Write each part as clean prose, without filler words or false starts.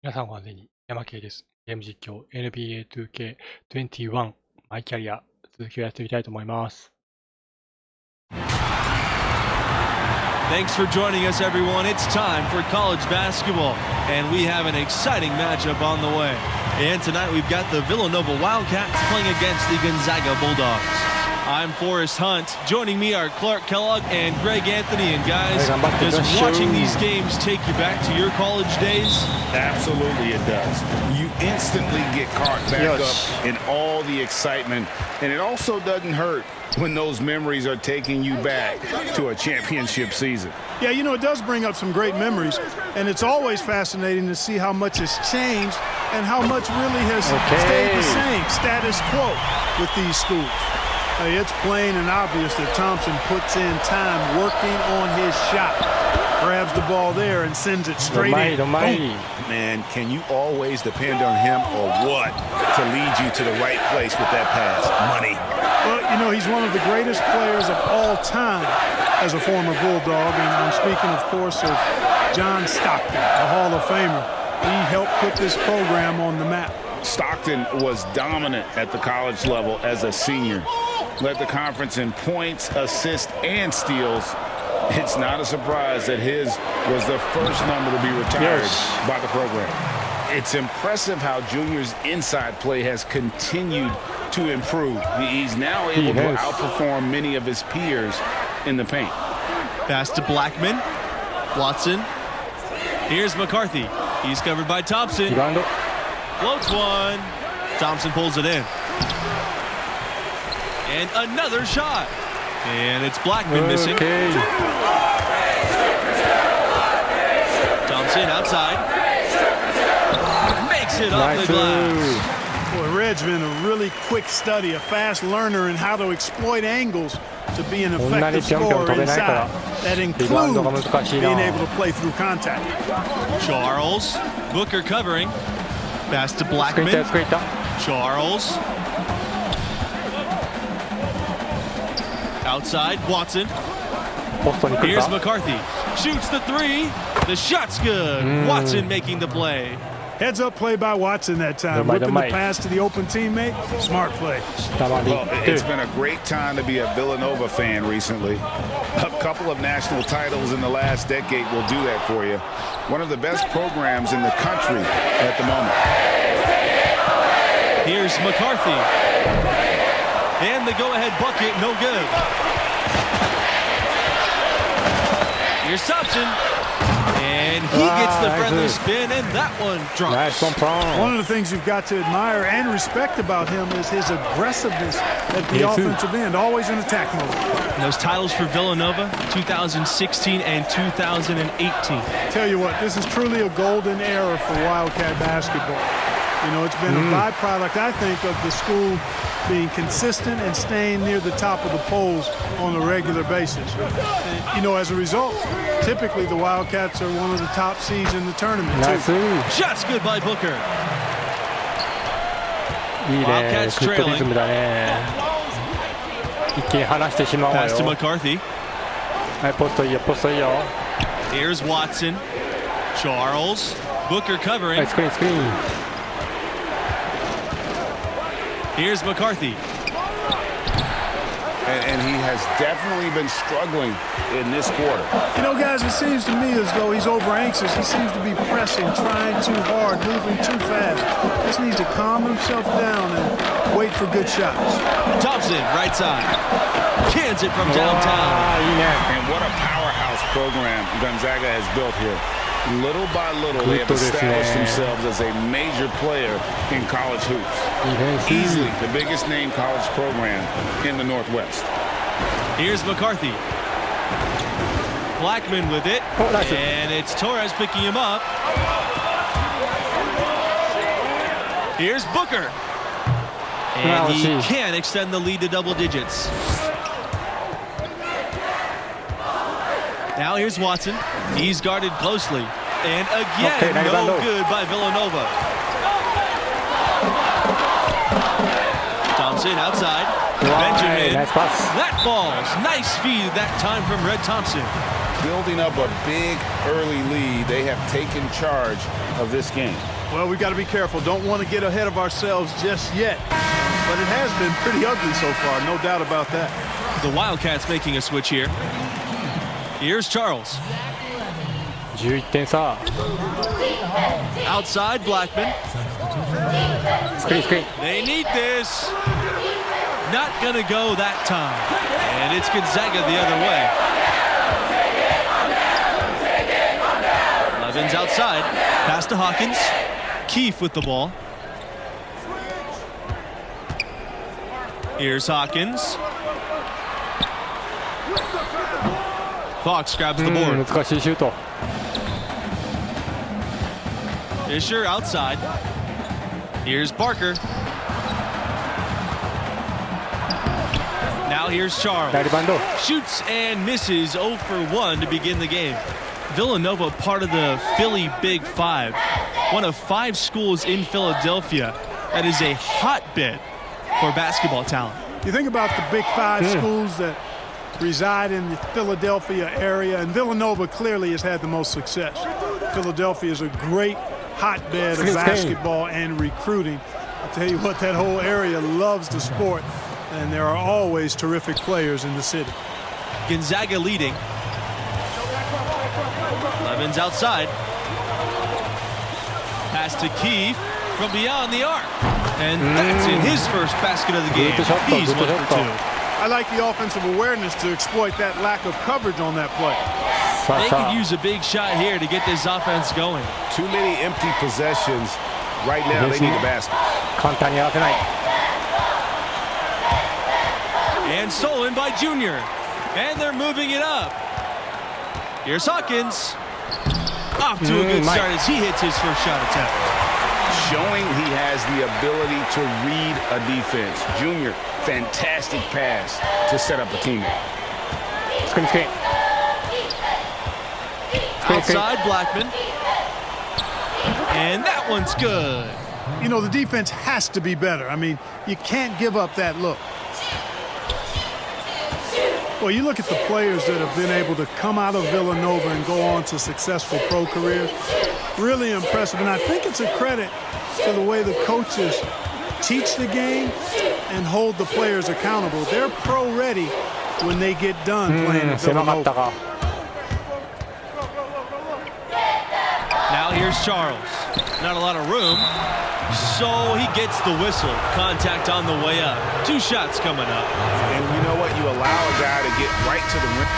皆さんご安全に、やまけいです。ゲーム実況 NBA2K21 マイキャリア続きをやってみたいと思います。Thanks for joining us, everyone. It's time for college basketball, and we have an exciting matchup on the way. And tonight we've got the Villanova Wildcats playing against the Gonzaga Bulldogs. I'm Forrest Hunt. Joining me are Clark Kellogg and Greg Anthony. And guys, does watching these games take you back to your college days? Absolutely it does. You instantly get caught back up in all the excitement, and it also doesn't hurt when those memories are taking you back to a championship season. Yeah, you know, it does bring up some great memories, and it's always fascinating to see how much has changed and how much really has stayed the same, status quo with these schools. Hey, it's plain and obvious that Thompson puts in time working on his shot. Grabs the ball there and sends it straight in. Man, can you always depend on him or what to lead you to the right place with that pass? Money. Well, you know, he's one of the greatest players of all time as a former Bulldog, and I'm speaking, of course, of John Stockton, a Hall of Famer. He helped put this program on the map. Stockton was dominant at the college level as a senior. Led the conference in points, assists, and steals. It's not a surprise that his was the first number to be retired by the program. It's impressive how Junior's inside play has continued to improve. He's now able to outperform many of his peers in the paint. Pass to Blackman. Watson. Here's McCarthy. He's covered by Thompson. Floats one. Thompson pulls it in. And another shot. And it's Blackman missing. Thompson outside. Makes it off the glass. Boy, Red's been a really quick study, a fast learner in how to exploit angles to be an effective scorer inside. That includes being able to play through contact. Charles. Booker covering. Pass to Blackman. Charles. Outside, Watson. Here's McCarthy. Shoots the three. The shot's good. Watson making the play. Heads up play by Watson that time. Whipping the pass to the open teammate. Smart play. Well, it's been a great time to be a Villanova fan recently. A couple of national titles in the last decade will do that for you. One of the best programs in the country at the moment. Here's McCarthy. And the go-ahead bucket, no good. Here's Thompson. And he gets the friendly spin, and that one drops. One of the things you've got to admire and respect about him is his aggressiveness at the offensive end, always in attack mode. And those titles for Villanova, 2016 and 2018. Tell you what, this is truly a golden era for Wildcat basketball. You know, it's been a byproduct, I think, of the school being consistent and staying near the top of the polls on a regular basis. And, you know, as a result, typically the Wildcats are one of the top seeds in the tournament, too. Shots good by Booker. Wildcats trailing. Pass to McCarthy. Here's Watson. Charles. Booker covering. Here's McCarthy. And he has definitely been struggling in this quarter. You know, guys, it seems to me as though he's over-anxious. He seems to be pressing, trying too hard, moving too fast. Just needs to calm himself down and wait for good shots. Thompson, right side. Cans it from downtown. And what a powerhouse program Gonzaga has built here. Little by little, they have established themselves as a major player in college hoops. Easily the biggest name college program in the Northwest. Here's McCarthy. Blackman with it. And it's Torres picking him up. Here's Booker. And he can extend the lead to double digits. Now here's Watson. He's guarded closely. And again, no good by Villanova. Thompson outside. Benjamin. That falls. Nice feed that time from Red Thompson. building up a big early lead. They have taken charge of this game. Well, we've got to be careful. Don't want to get ahead of ourselves just yet. But it has been pretty ugly so far, no doubt about that. The Wildcats making a switch here. Here's Charles. 11点差。 Outside, Blackman. スクリーンスクリーン。 They need this. Not gonna go that time. And it's Gonzaga the other way. Levin's outside. Pass to Hawkins. Keefe with the ball. Here's Hawkins. Fox grabs the board. 難しいシュート。 Fisher outside. Here's Parker. Now here's Charles. リバウンド。 Shoots and misses 0 for 1 to begin the game. Villanova, part of the Philly Big Five, one of 5 schools in Philadelphia that is a hotbed for basketball talent. You think about the Big Five schools that reside in the Philadelphia area, and Villanova clearly has had the most success. Philadelphia is a great hotbed of basketball and recruiting. I'll tell you what, that whole area loves the sport, and there are always terrific players in the city. Gonzaga leading. Levin's outside. Pass to Keefe from beyond the arc. And that's in his first basket of the game. He's 1 for 2. I like the offensive awareness to exploit that lack of coverage on that play. They could use a big shot here to get this offense going. Too many empty possessions. Right now, they need a basket. 簡単に合わせない。 And stolen by Junior. And they're moving it up. Here's Hawkins. Off to a good start as he hits his first shot attempt. Showing he has the ability to read a defense. Junior, fantastic pass to set up a teammate. スクリーンスクリーン。 Outside, Blackman. And that one's good. You know, the defense has to be better. I mean, you can't give up that look. Well, you look at the players that have been able to come out of Villanova and go on to successful pro careers. Really impressive. And I think it's a credit to the way the coaches teach the game and hold the players accountable. They're pro ready when they get done playing at Villanova. Now here's Charles. Not a lot of room. So he gets the whistle. Contact on the way up. 2 shots coming up. And you know what? You allow a guy to get right to the rim.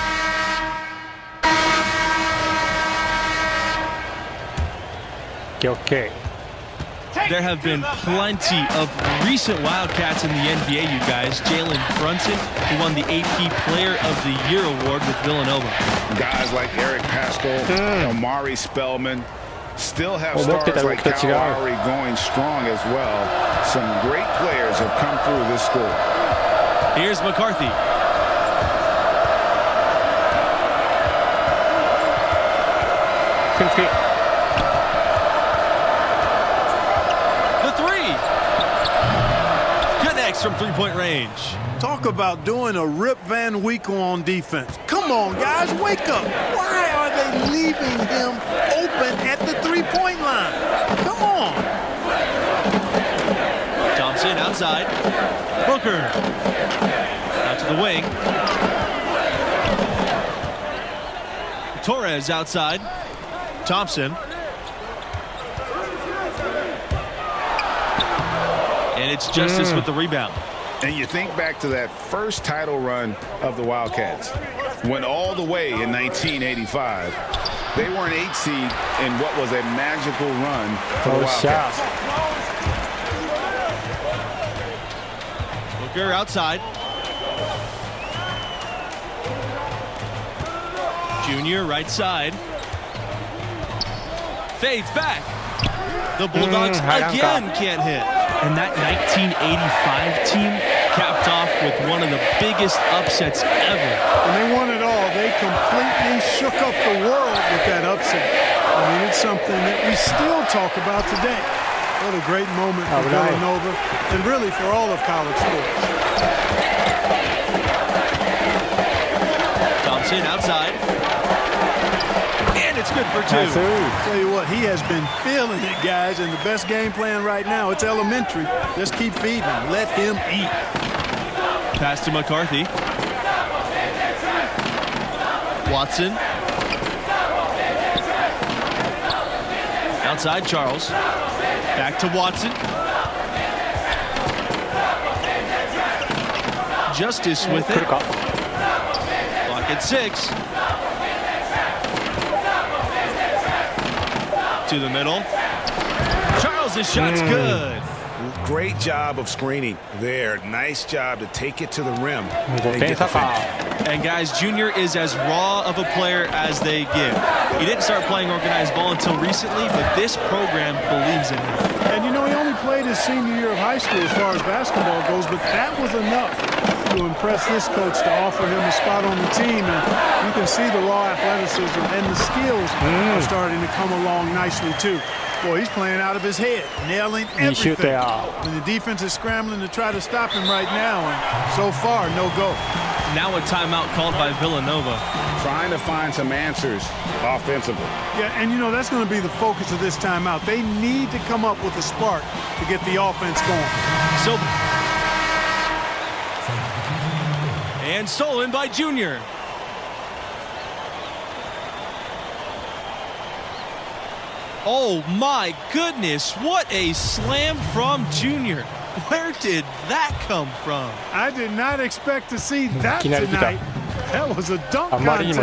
Okay. There have been plenty of recent Wildcats in the NBA, you guys. Jalen Brunson, who won the AP Player of the Year award with Villanova. Guys like Eric Paschal, Omari Spellman, still have stars like Kyle Lowry going strong as well. Some great players have come through this school. Here's McCarthy. The 3. Connects from 3-point range. Talk about doing a Rip Van Winkle on defense. Come on, guys, wake up. Why are they leaving him open at the 3-point line? Come on. Thompson outside. Booker. Out to the wing. Torres outside. Thompson. And it's Justice with the rebound. And you think back to that first title run of the Wildcats. Went all the way in 1985. They were an 8 seed in what was a magical run for the Wildcats. Booker outside. Junior right side. Fades back. The Bulldogs again can't hit. And that 1985 team capped off with one of the biggest upsets ever. And they won it all. They completely shook up the world with that upset. I mean, it's something that we still talk about today. What a great moment for Villanova and really for all of college sports. Thompson outside. And it's good for 2. Tell you what, he has been feeling it, guys, and the best game plan right now, it's elementary. Just keep feeding him. Let him eat. Pass to McCarthy. Watson. Outside Charles. Back to Watson. Justice with it. Clock at 6. To the middle. Charles' shot's good. Great job of screening there. Nice job to take it to the rim. And guys, Junior is as raw of a player as they get. He didn't start playing organized ball until recently, but this program believes in him. And you know, he only played his senior year of high school as far as basketball goes, but that was enough to impress this coach to offer him a spot on the team. And you can see the raw athleticism and the skills are starting to come along nicely too. Boy, he's playing out of his head, nailing everything. And the defense is scrambling to try to stop him right now, and so far, no go. Now a timeout called by Villanova. Trying to find some answers offensively. Yeah, and you know, that's going to be the focus of this timeout. They need to come up with a spark to get the offense going. And stolen by Junior. Oh my goodness, what a slam from Junior. Where did that come from? I did not expect to see that tonight. That was a dunk contest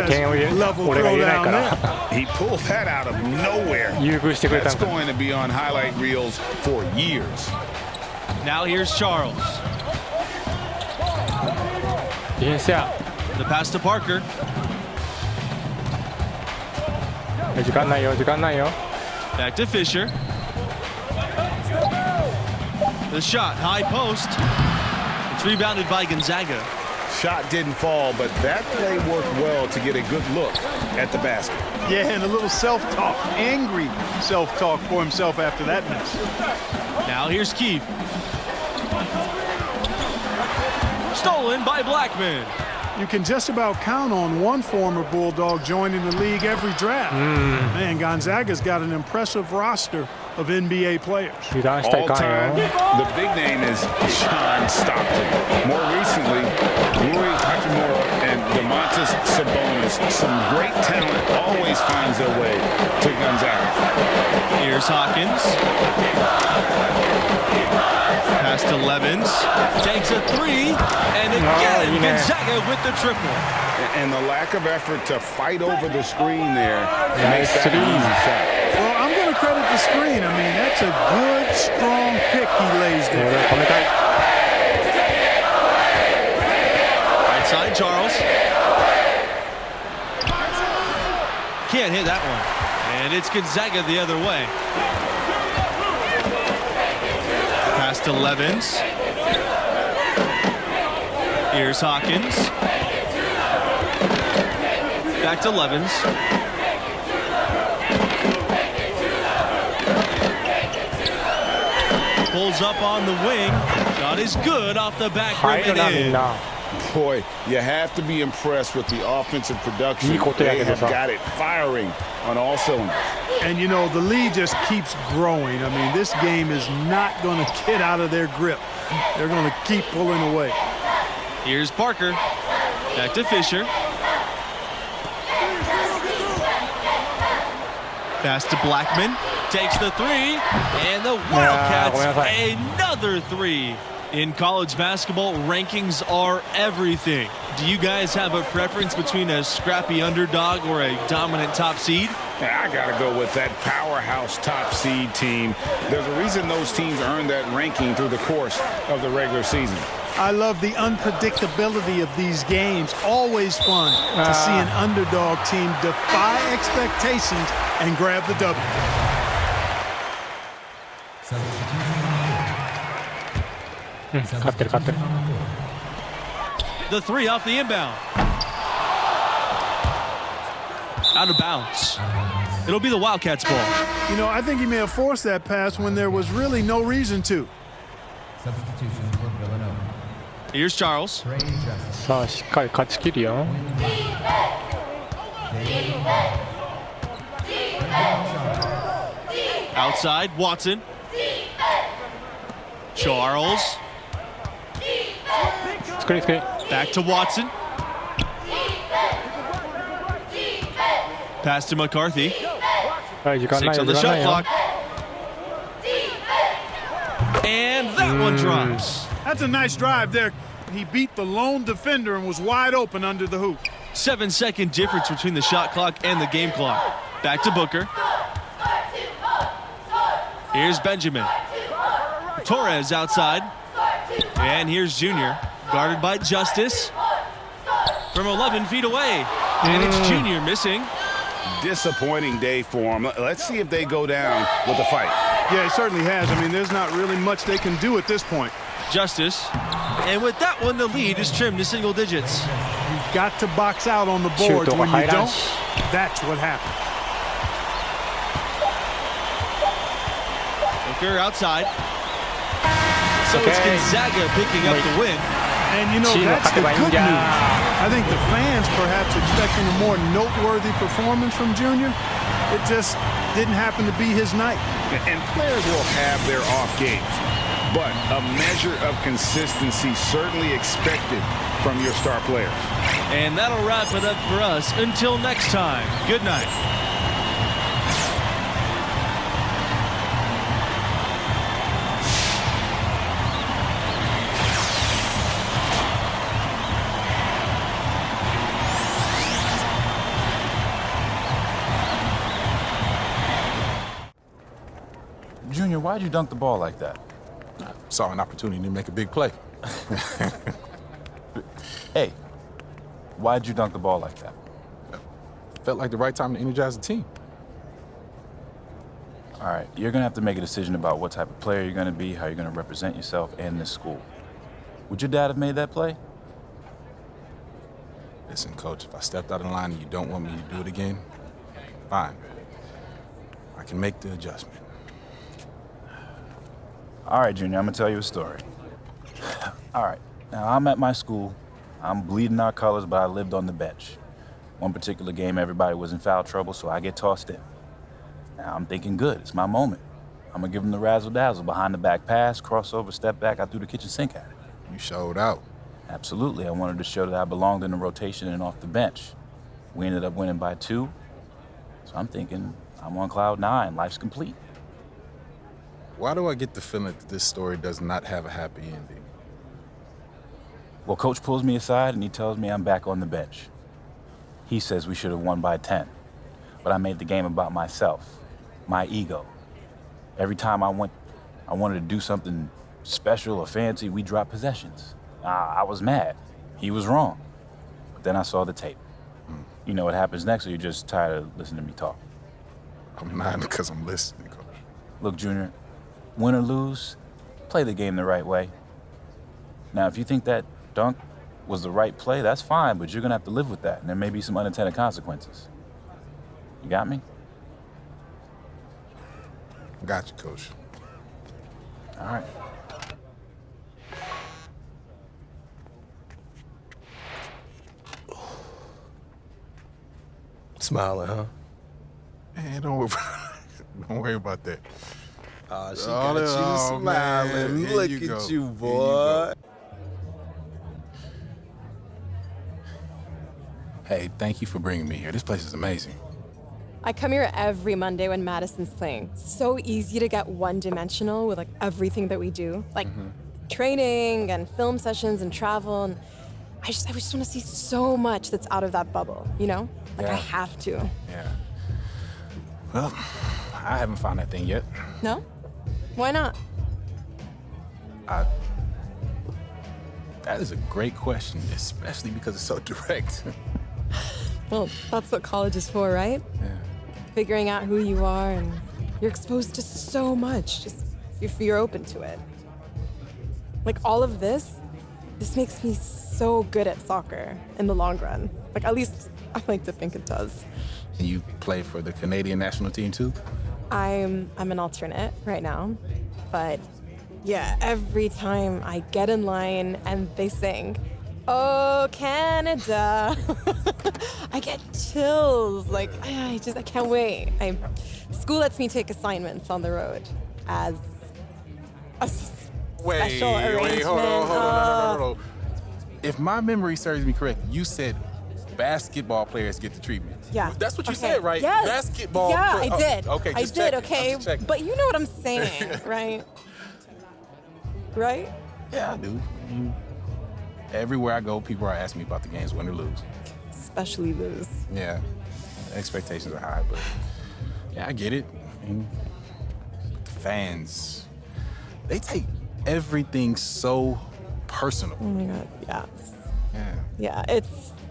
level throwdown there. He pulled that out of nowhere. That's going to be on highlight reels for years. Now here's Charles. The pass to Parker. Back to Fisher. The shot, high post. It's rebounded by Gonzaga. Shot didn't fall, but that play worked well to get a good look at the basket. Yeah, and a little self-talk, angry self-talk for himself after that miss. Now here's Keith. Stolen by Blackman. You can just about count on one former Bulldog joining the league every draft. Man, Gonzaga's got an impressive roster of NBA players. All time, the big name is John Stockton. More recently, Rui Hachimura and Domantas Sabonis. Some great talent always finds their way to Gonzaga. Here's Hawkins. Pass to Levins. Takes a 3. And again, Gonzaga with the triple. And the lack of effort to fight over the screen there makes that an easy shot. Well, I'm going to credit the screen. I mean, that's a good, strong pick he lays there. Right side, Charles. Can't hit that one. And it's Gonzaga the other way. Pass to Levins. Here's Hawkins. Back to Levins. Pulls up on the wing. Shot is good off the back rim and in. Boy, you have to be impressed with the offensive production. They have got it firing on all cylinders. And, you know, the lead just keeps growing. I mean, this game is not going to get out of their grip. They're going to keep pulling away. Here's Parker. Back to Fisher. Pass to Blackman. Takes the 3. And the Wildcats another 3. In college basketball, rankings are everything. Do you guys have a preference between a scrappy underdog or a dominant top seed? I got to go with that powerhouse top seed team. There's a reason those teams earn that ranking through the course of the regular season. I love the unpredictability of these games. Always fun to see an underdog team defy expectations and grab the W. The 3 off the inbound. Out of bounds. It'll be the Wildcats' ball. You know, I think he may have forced that pass when there was really no reason to. Substitution for Villanova. Here's Charles. Outside, Watson. Charles. Screen. Back to Watson. Pass to McCarthy. はい、時間ない Six よ、 on 時 the 間な shot いよ。 clock. And that one drops. That's a nice drive there. He beat the lone defender and was wide open under the hoop. 7-second difference between the shot clock and the game clock. Back to Booker. Here's Benjamin. Torres outside. And here's Junior. Guarded by Justice. From 11 feet away. And it's Junior missing. Disappointing day for him. Let's see if they go down with a fight. Yeah, he certainly has. I mean, there's not really much they can do at this point. Justice. And with that one, the lead is trimmed to single digits. You've got to box out on the boards. When you don't, that's what happens. Booker outside. So it's Gonzaga picking up the win. And, you know, that's the good news. I think the fans perhaps expecting a more noteworthy performance from Junior. It just didn't happen to be his night. And players will have their off games, but a measure of consistency certainly expected from your star players. And that'll wrap it up for us. Until next time, good night. Junior, why'd you dunk the ball like that? Saw an opportunity to make a big play. Hey, why'd you dunk the ball like that? Felt like the right time to energize the team. All right, you're gonna have to make a decision about what type of player you're gonna be, how you're gonna represent yourself and this school. Would your dad have made that play? Listen, Coach, if I stepped out of line and you don't want me to do it again, fine. I can make the adjustment. All right, Junior, I'm gonna tell you a story. All right, now I'm at my school. I'm bleeding our colors, but I lived on the bench. One particular game, everybody was in foul trouble, so I get tossed in. Now I'm thinking, good, it's my moment. I'm gonna give them the razzle-dazzle, behind the back pass, crossover, step back, I threw the kitchen sink at it. You showed out. Absolutely, I wanted to show that I belonged in the rotation and off the bench. We ended up winning by 2, so I'm thinking, I'm on cloud 9, life's complete. Why do I get the feeling that this story does not have a happy ending? Well, Coach pulls me aside and he tells me I'm back on the bench. He says we should have won by 10, but I made the game about myself, my ego. Every time I wanted to do something special or fancy, we dropped possessions. I was mad. He was wrong. But then I saw the tape. You know what happens next, or you're just tired of listening to me talk? I'm not because I'm listening, Coach. Look, Junior, win or lose, play the game the right way. Now, if you think that dunk was the right play, that's fine, but you're gonna have to live with that, and there may be some unintended consequences. You got me? Got you, Coach. All right. Smiling, huh? Man, don't worry about that. Oh, she got you smiling. Man, Look you at go. you, boy. Hey, thank you for bringing me here. This place is amazing. I come here every Monday when Madison's playing. It's so easy to get one-dimensional with like everything that we do, like training and film sessions and travel. And I just want to see so much that's out of that bubble, you know? Like I have to. Yeah. Well, I haven't found that thing yet. No? Why not? That is a great question, especially because it's so direct. Well, that's what college is for, right? Yeah. Figuring out who you are, and you're exposed to so much, just if you're open to it. Like all of this makes me so good at soccer in the long run. Like at least I like to think it does. And you play for the Canadian national team too? I'm an alternate right now, but yeah, every time I get in line and they sing, Oh, Canada. I get chills. Like, I can't wait. School lets me take assignments on the road as a special arrangement. Hold on. No. If my memory serves me correct, you said basketball players get the treatment. Yeah. That's what you said, right? Yes. Basketball. Yeah, I did. Okay, I just did, checking. okay? I'm just checking. But you know what I'm saying, right? Right? Yeah, I do. Everywhere I go, people are asking me about the games, win or lose. Especially lose. Yeah, expectations are high, but yeah, I get it. I mean, fans, they take everything so personal. Oh my God, yes. Yeah. Yeah,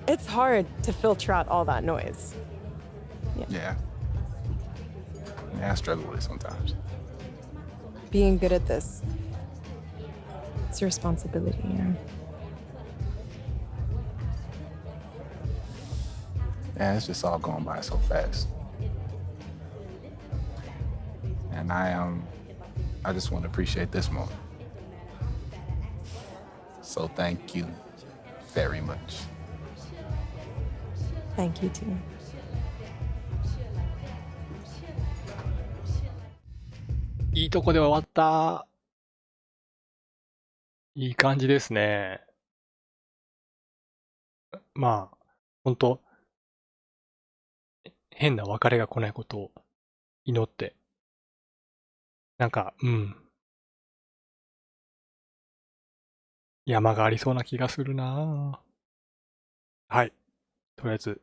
it's hard to filter out all that noise. Yeah, I struggle with it sometimes. Being good at this, it's your responsibility, you know? Yeah, it's just all going by so fast. And I just want to appreciate this moment. So thank you very much. Thank you too. いいとこで終わった。いい感じですね。まあ、ほんと、変な別れが来ないことを祈って。なんか、山がありそうな気がするなぁ。はい。とりあえず、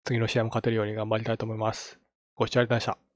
次の試合も勝てるように頑張りたいと思います。ご視聴ありがとうございました。